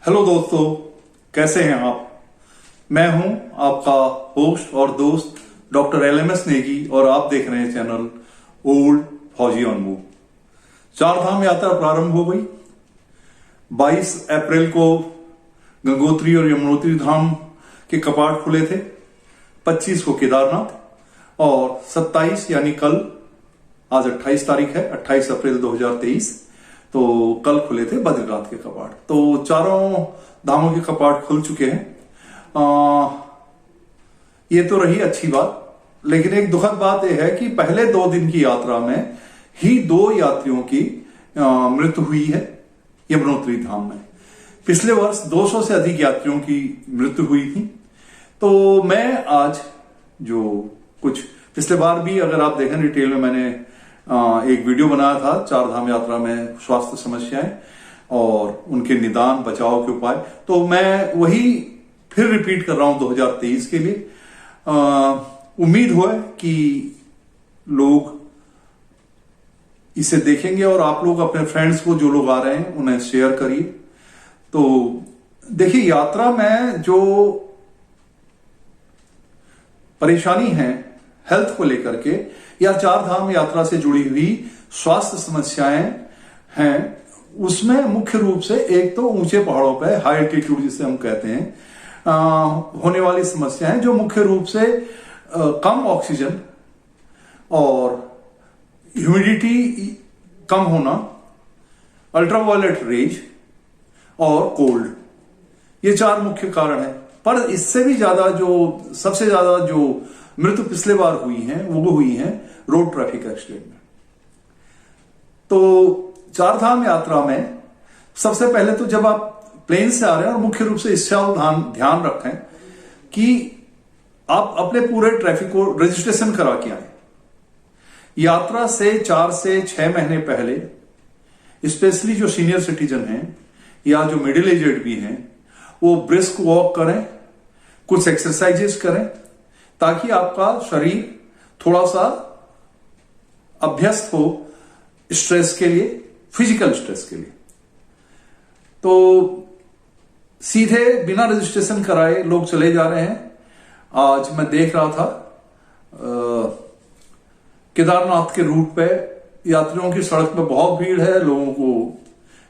Hello दोस्तों, कैसे हैं आप। मैं हूं आपका होस्ट और दोस्त डॉक्टर LMS नेगी और आप देख रहे हैं चैनल ओल्ड फौजी ऑन मूव। चार धाम यात्रा प्रारंभ हो गई। 22 अप्रैल को गंगोत्री और यमुनोत्री धाम के कपाट खुले थे। 25 को केदारनाथ और 27 यानी कल, आज 28 तारीख है, 28 अप्रैल 2023, तो कल खुले थे बद्रीनाथ के कपाट। तो चारों धामों के कपाट खुल चुके हैं। ये तो रही अच्छी बात, लेकिन एक दुखद बात यह है कि पहले 2 दिन की यात्रा में ही 2 यात्रियों की मृत्यु हुई है यमुनोत्री धाम में। पिछले वर्ष 200 से अधिक यात्रियों की मृत्यु हुई थी। तो मैं आज जो कुछ पिछले बार भी अगर आप देखें डिटेल में मैंने एक वीडियो बनाया था, 4 धाम यात्रा में स्वास्थ्य समस्याएं और उनके निदान बचाव के उपाय, तो मैं वही फिर रिपीट कर रहा हूं 2023 के लिए। उम्मीद हो कि लोग इसे देखेंगे और आप लोग अपने फ्रेंड्स को, जो लोग आ रहे हैं, उन्हें शेयर करिए। तो देखिए, यात्रा में जो परेशानी है हेल्थ को लेकर के या 4 धाम यात्रा से जुड़ी हुई स्वास्थ्य समस्याएं हैं, उसमें मुख्य रूप से एक तो ऊंचे पहाड़ों पर हाई एल्टीट्यूड जिसे हम कहते हैं होने वाली समस्याएं, जो मुख्य रूप से कम ऑक्सीजन और ह्यूमिडिटी कम होना, अल्ट्रावायलेट रेज और कोल्ड, ये 4 मुख्य कारण हैं। पर इससे भी ज्यादा सबसे ज्यादा जो मृत्यु पिछले बार हुई हैं वो हुई हैं रोड ट्रैफिक एक्सीडेंट में। तो 4 धाम यात्रा में सबसे पहले तो जब आप प्लेन से आ रहे हैं, और मुख्य रूप से इससे ध्यान रखें कि आप अपने पूरे ट्रैफिक को रजिस्ट्रेशन करा के आए। यात्रा से 4 से 6 महीने पहले स्पेशली जो सीनियर सिटीजन हैं या जो मिडिल एजेड भी हैं, वो ब्रिस्क वॉक करें, कुछ एक्सरसाइजेस करें, ताकि आपका शरीर थोड़ा सा अभ्यस्त हो स्ट्रेस के लिए, फिजिकल स्ट्रेस के लिए। तो सीधे बिना रजिस्ट्रेशन कराए लोग चले जा रहे हैं। आज मैं देख रहा था केदारनाथ के रूट पे यात्रियों की सड़क पे बहुत भीड़ है, लोगों को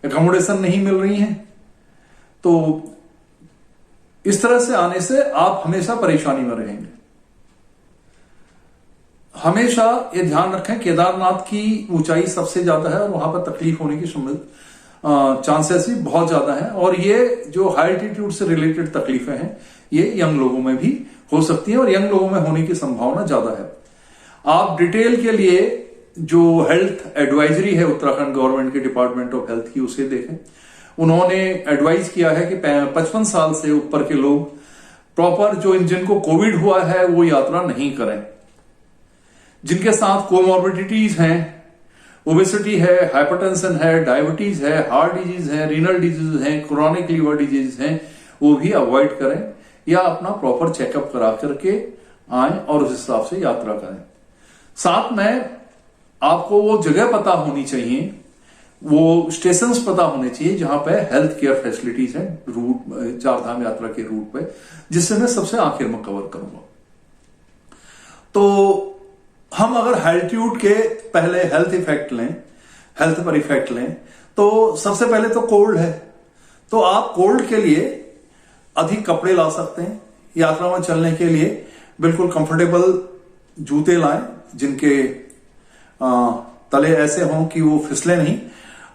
एकोमोडेशन नहीं मिल रही है। तो इस तरह से आने से आप हमेशा परेशानी में रहेंगे। हमेशा ये ध्यान रखें, केदारनाथ की ऊंचाई सबसे ज्यादा है और वहां पर तकलीफ होने की चांसेस भी बहुत ज्यादा हैं। और ये जो हाई एल्टीट्यूड से रिलेटेड तकलीफें हैं, ये यंग लोगों में भी हो सकती हैं और यंग लोगों में होने की संभावना ज्यादा है। आप डिटेल के लिए जो हेल्थ एडवाइजरी है उत्तराखंड गवर्नमेंट के डिपार्टमेंट ऑफ हेल्थ की, उसे देखें। उन्होंने एडवाइज किया है कि 55 साल से ऊपर के लोग प्रॉपर, जिनको कोविड हुआ है, वो यात्रा नहीं करें। जिनके साथ कोमॉर्बिडिटीज हैं, ओबेसिटी है, हाइपरटेंशन है, डायबिटीज है, हार्ट डिजीज है, रीनल डिजीज है, क्रोनिक लीवर डिजीज हैं, वो भी अवॉइड करें या अपना प्रॉपर चेकअप करा करके आए और उस हिसाब से यात्रा करें। साथ में आपको वो जगह पता होनी चाहिए, वो स्टेशंस पता होने चाहिए जहां पे हेल्थ केयर फैसिलिटीज हैं रूट 4 धाम यात्रा के रूट पे, जिससे मैं सबसे आखिर में कवर करूंगा। तो हम अगर एल्टीट्यूड के पहले हेल्थ पर इफेक्ट लें, तो सबसे पहले तो कोल्ड है। तो आप कोल्ड के लिए अधिक कपड़े ला सकते हैं। यात्रा में चलने के लिए बिल्कुल कंफर्टेबल जूते लाएं, जिनके तले ऐसे हों कि वो फिसले नहीं।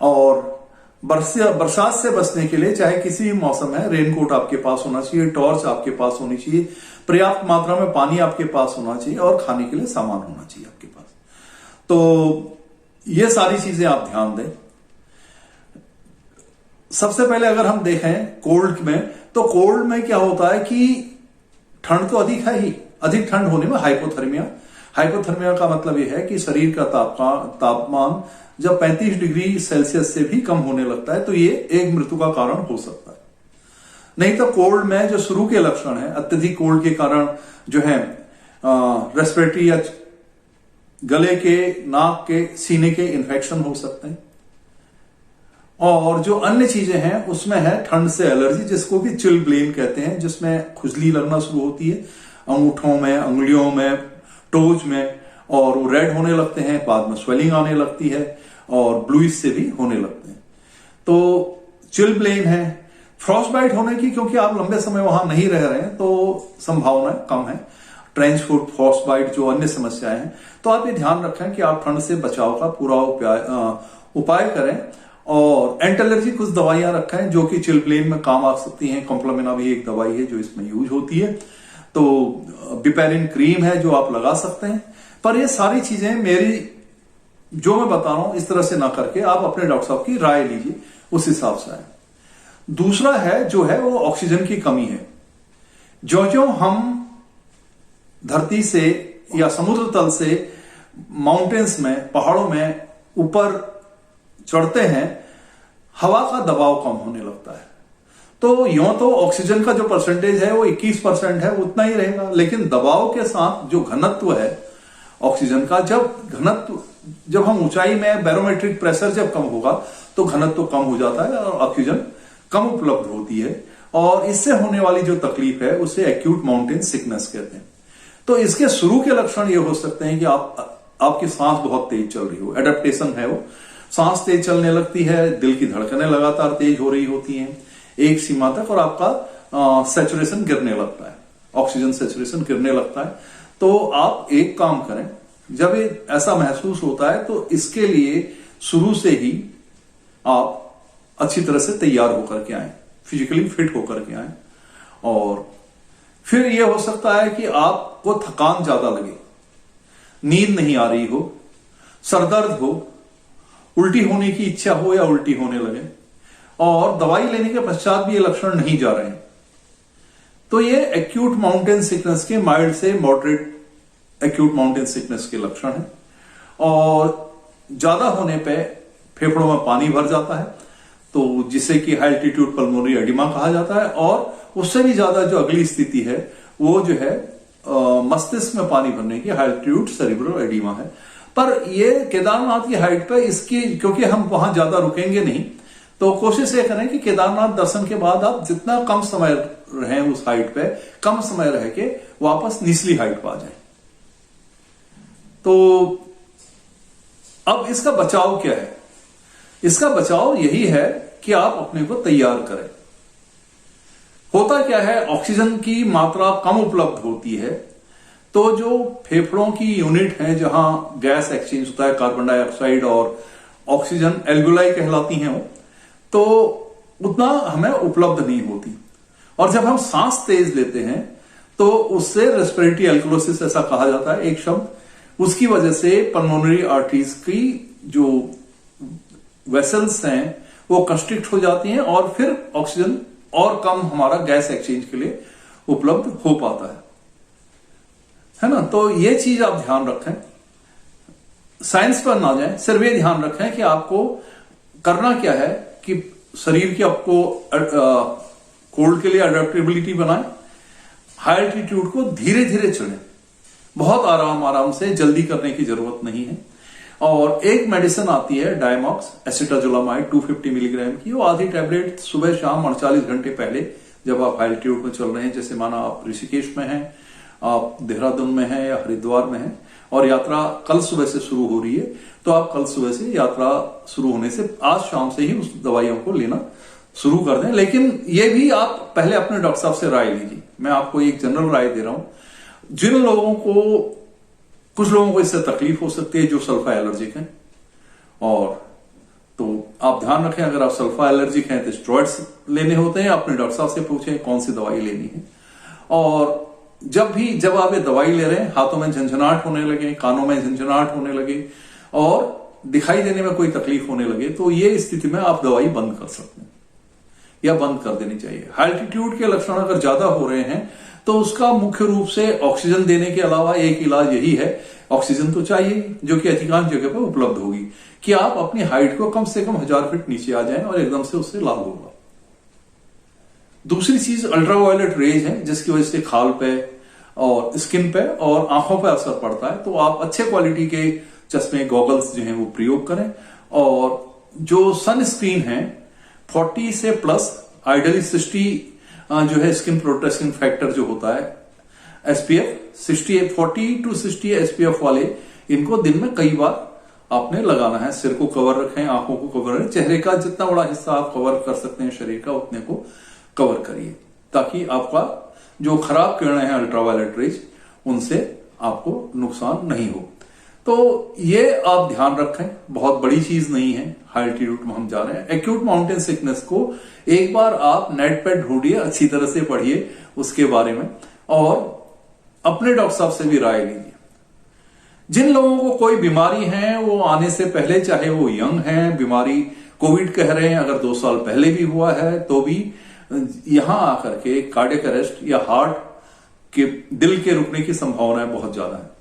और बरसात से बचने के लिए, चाहे किसी भी मौसम है, रेनकोट आपके पास होना चाहिए, टॉर्च आपके पास होनी चाहिए, पर्याप्त मात्रा में पानी आपके पास होना चाहिए और खाने के लिए सामान होना चाहिए आपके पास। तो ये सारी चीजें आप ध्यान दें। सबसे पहले अगर हम देखें कोल्ड में, तो कोल्ड में क्या होता है कि ठंड तो अधिक है ही, अधिक ठंड होने में हाइपोथर्मिया का मतलब यह है कि शरीर का तापमान जब 35 डिग्री सेल्सियस से भी कम होने लगता है, तो ये एक मृत्यु का कारण हो सकता है। नहीं तो कोल्ड में जो शुरू के लक्षण है, अत्यधिक कोल्ड के कारण जो है रेस्पिरेटरी या गले के, नाक के, सीने के इन्फेक्शन हो सकते हैं। और जो अन्य चीजें हैं उसमें है ठंड से एलर्जी, जिसको कि चिलब्लेन कहते हैं, जिसमें खुजली लगना शुरू होती है अंगूठों में, अंगुलियों में, टोज में, और वो रेड होने लगते हैं, बाद में स्वेलिंग आने लगती है और ब्लूइश से भी होने लगते हैं। तो चिलब्लेन है। फ्रॉस्ट बाइट होने की, क्योंकि आप लंबे समय वहां नहीं रह रहे हैं तो संभावना कम है। ट्रेंच फुट, फ्रॉस्ट बाइट, जो अन्य समस्याएं हैं, तो आप ये ध्यान रखें कि आप ठंड से बचाव का पूरा उपाय करें। और एंटी एलर्जी कुछ दवाइयां रखें जो कि चिलब्लेन में काम आ सकती हैं। कॉम्प्लामिना भी एक दवाई है जो इसमें यूज होती है। तो बिपेरिन क्रीम है जो आप लगा सकते हैं। पर ये सारी चीजें मेरी जो मैं बता रहा हूं इस तरह से ना करके आप अपने डॉक्टर साहब की राय लीजिए, उस हिसाब से आए। दूसरा है जो है वो ऑक्सीजन की कमी है। जो जो हम धरती से या समुद्र तल से माउंटेन्स में, पहाड़ों में ऊपर चढ़ते हैं, हवा का दबाव कम होने लगता है। तो यूं तो ऑक्सीजन का जो परसेंटेज है वो 21% है, उतना ही रहेगा। लेकिन दबाव के साथ जो घनत्व है ऑक्सीजन का, जब हम ऊंचाई में, बैरोमेट्रिक प्रेशर जब कम होगा तो घनत्व कम हो जाता है और ऑक्सीजन कम उपलब्ध होती है। और इससे होने वाली जो तकलीफ है उसे एक्यूट माउंटेन सिकनेस कहते हैं। तो इसके शुरू के लक्षण ये हो सकते हैं कि आपकी सांस बहुत तेज चल रही हो, एडेप्टेशन है वो, सांस तेज चलने लगती है, दिल की धड़कनें लगातार तेज हो रही होती हैं एक सीमा तक, और आपका सैचुरेशन गिरने लगता है, ऑक्सीजन सैचुरेशन गिरने लगता है। तो आप एक काम करें, जब ये ऐसा महसूस होता है तो इसके लिए शुरू से ही आप अच्छी तरह से तैयार होकर के आए, फिजिकली फिट होकर के आए। और फिर यह हो सकता है कि आपको थकान ज्यादा लगे, नींद नहीं आ रही हो, सरदर्द हो, उल्टी होने की इच्छा हो या उल्टी होने लगे, और दवाई लेने के पश्चात भी ये लक्षण नहीं जा रहे हैं। तो ये एक्यूट माउंटेन सिकनेस के माइल्ड से मॉडरेट एक्यूट माउंटेन सिकनेस के लक्षण है। और ज्यादा होने पे फेफड़ों में पानी भर जाता है, तो जिसे कि हाई एल्टीट्यूड पल्मोनरी एडिमा कहा जाता है। और उससे भी ज्यादा जो अगली स्थिति है वो जो है मस्तिष्क में पानी भरने की हाई एल्टीट्यूड सेरिब्रल एडिमा है। पर ये केदारनाथ की हाइट पे इसकी, क्योंकि हम वहां ज्यादा रुकेंगे नहीं, तो कोशिश ये करें कि केदारनाथ दर्शन के बाद आप जितना कम समय रहें उस हाइट पे, कम समय रह के वापस निचली हाइट पर आ जाए। तो अब इसका बचाव क्या है? इसका बचाव यही है कि आप अपने को तैयार करें। होता क्या है, ऑक्सीजन की मात्रा कम उपलब्ध होती है, तो जो फेफड़ों की यूनिट है जहां गैस एक्सचेंज होता है, कार्बन डाइऑक्साइड और ऑक्सीजन एल्वियोलाई कहलाती हैं वो, तो उतना हमें उपलब्ध नहीं होती। और जब हम सांस तेज लेते हैं तो उससे रेस्पिरेटरी एल्कोलोसिस ऐसा कहा जाता है एक शब्द, उसकी वजह से पल्मोनरी आर्टरीज की जो वेसल्स हैं वो कंस्ट्रिक्ट हो जाती हैं और फिर ऑक्सीजन और कम हमारा गैस एक्सचेंज के लिए उपलब्ध हो पाता है ना। तो ये चीज आप ध्यान रखें, साइंस पर ना जाएं, सिर्फ ये ध्यान रखें कि आपको करना क्या है कि शरीर की आपको कोल्ड के लिए अडेप्टेबिलिटी बनाएं, हाई एल्टीट्यूड को धीरे धीरे चढ़ें, बहुत आराम से, जल्दी करने की जरूरत नहीं है। और एक मेडिसिन आती है डायमॉक्स एसिटाजोलामाइड 250 मिलीग्राम की, वो आधी टैबलेट सुबह शाम 48 घंटे पहले जब आप हाई एल्टीट्यूड में चल रहे हैं, जैसे माना आप ऋषिकेश में हैं, आप देहरादून में हैं या हरिद्वार में हैं और यात्रा कल सुबह से शुरू हो रही है, तो आप कल सुबह से यात्रा शुरू होने से आज शाम से ही उस दवाइयों को लेना शुरू कर दें। लेकिन ये भी आप पहले अपने डॉक्टर साहब से राय लीजिए। मैं आपको एक जनरल राय दे रहा हूं, जिन लोगों को, कुछ लोगों को इससे तकलीफ हो सकती है जो सल्फा एलर्जिक हैं, और तो आप ध्यान रखें, अगर आप सल्फा एलर्जिक हैं तो स्टेरॉइड्स लेने होते हैं, अपने डॉक्टर साहब से पूछें कौन सी दवाई लेनी है। और जब आप ये दवाई ले रहे हैं, हाथों में झंझनाहट होने लगे, कानों में झंझनाहट होने लगे और दिखाई देने में कोई तकलीफ होने लगे, तो ये स्थिति में आप दवाई बंद कर सकते हैं या बंद कर देनी चाहिए। हाई एल्टीट्यूड के लक्षण अगर ज्यादा हो रहे हैं तो उसका मुख्य रूप से ऑक्सीजन देने के अलावा एक इलाज यही है, ऑक्सीजन तो चाहिए जो कि अधिकांश जगह पर उपलब्ध होगी, कि आप अपनी हाइट को कम से कम 1000 फीट नीचे आ जाएं और एकदम से उससे लाभ होगा। दूसरी चीज अल्ट्रावायलेट रेज है, जिसकी वजह से खाल पे और स्किन पे और आंखों पे असर पड़ता है। तो आप अच्छे क्वालिटी के चश्मे, गॉगल्स जो हैं वो प्रयोग करें और जो सन स्क्रीन है 40 से प्लस, आइडियली 60 जो है स्किन प्रोटेक्शन फैक्टर जो होता है एसपीएफ 60, 40 टू 60 एसपीएफ वाले, इनको दिन में कई बार आपने लगाना है। सिर को कवर रखें, आंखों को कवर रखें, चेहरे का जितना बड़ा हिस्सा आप कवर कर सकते हैं शरीर का उतने को कवर करिए, ताकि आपका जो खराब किरणें हैं अल्ट्रावायलेट रेज उनसे आपको नुकसान नहीं हो। तो ये आप ध्यान रखें, बहुत बड़ी चीज नहीं है। हाई एल्टीट्यूड में हम जा रहे हैं। एक्यूट माउंटेन सिकनेस को एक बार आप नेट पे ढूंढिए, अच्छी तरह से पढ़िए उसके बारे में, और अपने डॉक्टर साहब से भी राय लीजिए। जिन लोगों को कोई बीमारी है वो आने से पहले, चाहे वो यंग है, बीमारी कोविड कह रहे हैं, अगर 2 साल पहले भी हुआ है तो भी यहां आकर के कार्डियक अरेस्ट या हार्ट के दिल के रुकने की संभावनाएं बहुत ज्यादा है।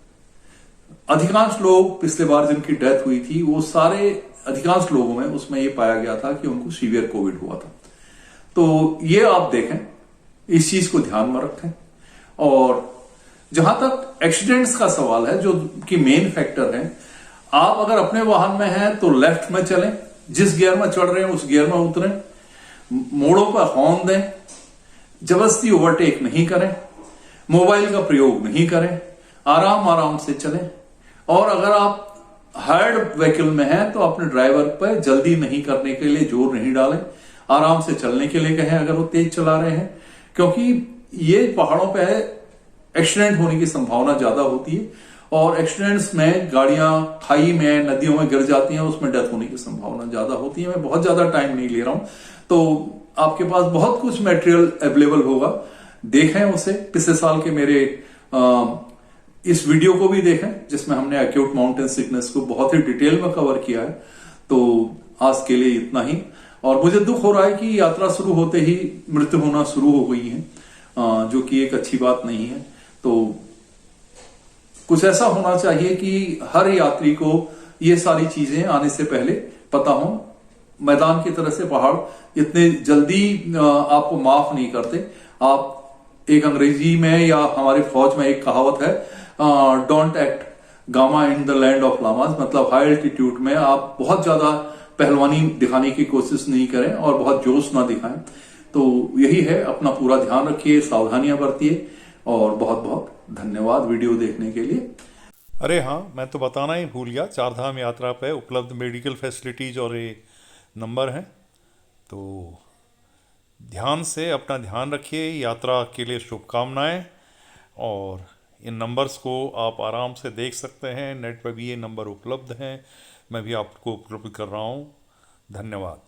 अधिकांश लोग पिछले बार जिनकी डेथ हुई थी वो सारे अधिकांश लोगों में उसमें ये पाया गया था कि उनको सीवियर कोविड हुआ था। तो ये आप देखें, इस चीज को ध्यान में रखें। और जहां तक एक्सीडेंट्स का सवाल है, जो कि मेन फैक्टर है, आप अगर अपने वाहन में हैं तो लेफ्ट में चलें, जिस गियर में चढ़ रहे हैं उस गियर में उतरें, मोड़ों पर हॉर्न दें, जबरदस्ती ओवरटेक नहीं करें, मोबाइल का प्रयोग नहीं करें, आराम आराम से चलें। और अगर आप हायर्ड व्हीकल में हैं तो अपने ड्राइवर पर जल्दी नहीं करने के लिए जोर नहीं डालें, आराम से चलने के लिए कहें अगर वो तेज चला रहे हैं, क्योंकि ये पहाड़ों पे एक्सीडेंट होने की संभावना ज्यादा होती है। और एक्सीडेंट्स में गाड़ियां खाई में, नदियों में गिर जाती हैं, उसमें डेथ होने की संभावना ज्यादा होती है। मैं बहुत ज्यादा टाइम नहीं ले रहा हूं, तो आपके पास बहुत कुछ मटेरियल अवेलेबल होगा, देखें उसे। पिछले साल के मेरे इस वीडियो को भी देखें जिसमें हमने एक्यूट माउंटेन सिकनेस को बहुत ही डिटेल में कवर किया है। तो आज के लिए इतना ही। और मुझे दुख हो रहा है कि यात्रा शुरू होते ही मृत्यु होना शुरू हो गई है, जो कि एक अच्छी बात नहीं है। तो कुछ ऐसा होना चाहिए कि हर यात्री को ये सारी चीजें आने से पहले पता हो। मैदान की तरह से पहाड़ इतने जल्दी आपको माफ नहीं करते। आप एक अंग्रेजी में या हमारे फौज में एक कहावत है, don't act gamma in the land of llamas, मतलब हाई एल्टीट्यूड में आप बहुत ज्यादा पहलवानी दिखाने की कोशिश नहीं करें और बहुत जोश ना दिखाएं। तो यही है, अपना पूरा ध्यान रखिए, सावधानियां बरतिए, और बहुत बहुत धन्यवाद वीडियो देखने के लिए। अरे हाँ, मैं तो बताना ही भूल गया, चारधाम यात्रा पे उपलब्ध मेडिकल फैसिलिटीज़ और ये नंबर हैं, तो ध्यान से अपना ध्यान रखिए। यात्रा के लिए शुभकामनाएं। और इन नंबर्स को आप आराम से देख सकते हैं, नेट पर भी ये नंबर उपलब्ध हैं, मैं भी आपको उपलब्ध कर रहा हूँ। धन्यवाद।